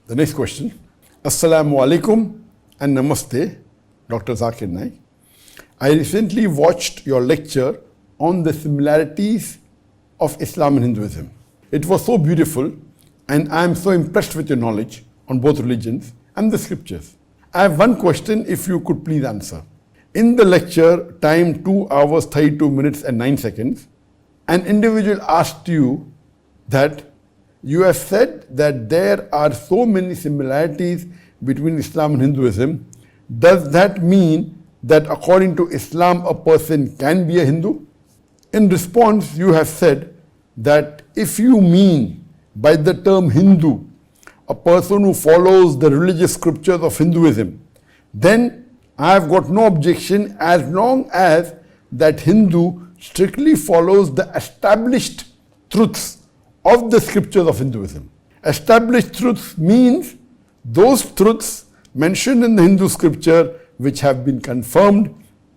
The next question. Assalamu alaikum and namaste, Dr. Zakir Naik. I recently watched your lecture on the similarities of Islam and Hinduism. It was so beautiful and I am so impressed with your knowledge on both religions and the scriptures. I have one question if you could please answer. In the lecture, time 2 hours 32 minutes and 9 seconds, an individual asked you that you have said that there are so many similarities between Islam and Hinduism. Does that mean that according to Islam a person can be a Hindu? In response, you have said that if you mean by the term Hindu a person who follows the religious scriptures of Hinduism, then I have got no objection as long as that Hindu strictly follows the established truths of the scriptures of Hinduism. Established truths means those truths mentioned in the Hindu scripture which have been confirmed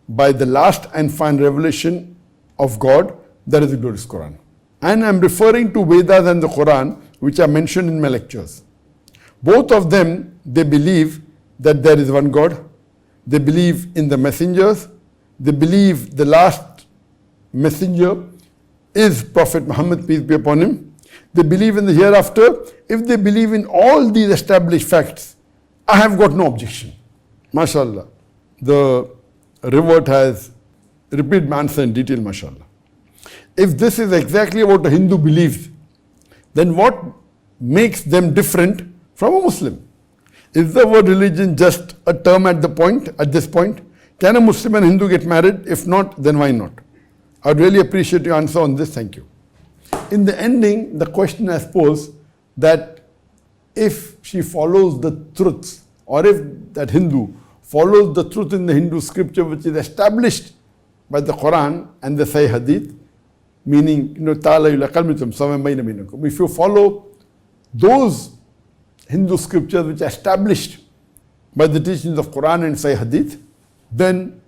by the last and final revelation of God, that is the glorious Quran. And I am referring to Vedas and the Quran which are mentioned in my lectures. Both of them, they believe that there is one God. They believe in the messengers. They believe the last messenger is Prophet Muhammad, peace be upon him. They believe in the hereafter. If they believe in all these established facts, I have got no objection. MashaAllah. The revert has repeated my answer in detail, MashaAllah. If this is exactly what a Hindu believes, then what makes them different from a Muslim? Is the word religion just a term at this point? Can a Muslim and Hindu get married? If not, then why not? I would really appreciate your answer on this. Thank you. In the ending, the question I posed that if she follows the truths, or if that Hindu follows the truth in the Hindu scripture which is established by the Quran and the Sahih Hadith, meaning, if you follow those Hindu scriptures which are established by the teachings of Quran and Sahih Hadith, then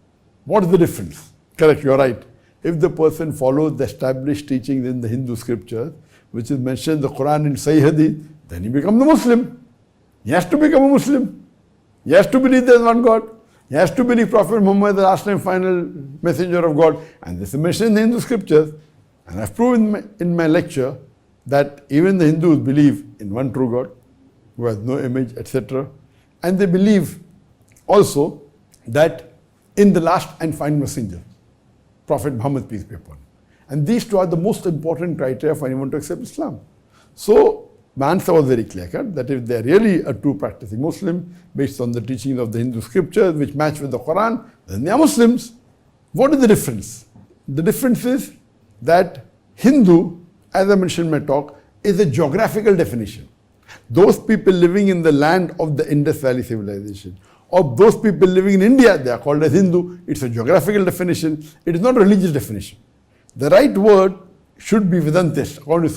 what is the difference? Correct, you are right. If the person follows the established teachings in the Hindu scriptures, which is mentioned in the Quran and Sahih Hadith, then he becomes a Muslim. He has to become a Muslim. He has to believe there is one God. He has to believe Prophet Muhammad is the last and final messenger of God. And this is mentioned in the Hindu scriptures. And I have proven in my lecture that even the Hindus believe in one true God, who has no image, etc. And they believe also that in the last and final messenger, Prophet Muhammad, peace be upon him. And these two are the most important criteria for anyone to accept Islam. So my answer was very clear cut, that if they are really a true practicing Muslim, based on the teachings of the Hindu scriptures which match with the Quran, then they are Muslims. What is the difference? The difference is that Hindu, as I mentioned in my talk, is a geographical definition. Those people living in the land of the Indus Valley civilization, or those people living in India, they are called as Hindu. It's a geographical definition. It is not a religious definition. The right word should be Vedantist. According to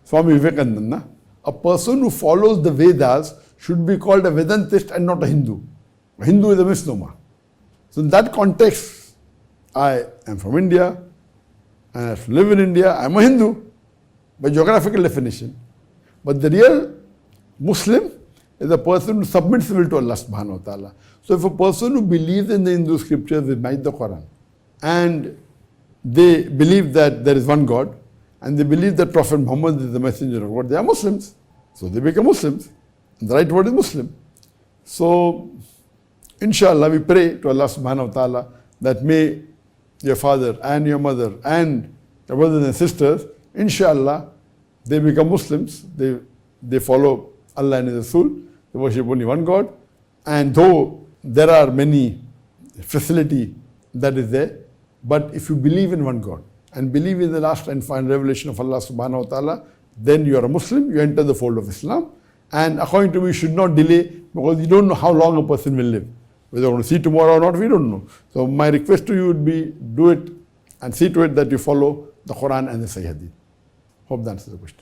Swami Vivekananda, a person who follows the Vedas should be called a Vedantist and not a Hindu. A Hindu is a misnomer. So in that context, I am from India, and I have to live in India. I am a Hindu by geographical definition. But the real Muslim is a person who submits will to Allah subhanahu wa ta'ala. So if a person who believes in the Hindu scriptures with the Quran, and they believe that there is one God, and they believe that Prophet Muhammad is the messenger of God, they are Muslims. So they become Muslims. And the right word is Muslim. So inshallah we pray to Allah subhanahu wa ta'ala that may your father and your mother and your brothers and sisters, inshallah, they become Muslims. They follow Allah and His Rasul. They worship only one God. And though there are many facility that is there, but if you believe in one God and believe in the last and final revelation of Allah subhanahu wa ta'ala, then you are a Muslim, you enter the fold of Islam. And according to me, you should not delay, because you don't know how long a person will live. Whether you're going to see tomorrow or not, we don't know. So my request to you would be, do it and see to it that you follow the Quran and the Sahih Hadith. Hope that answers the question.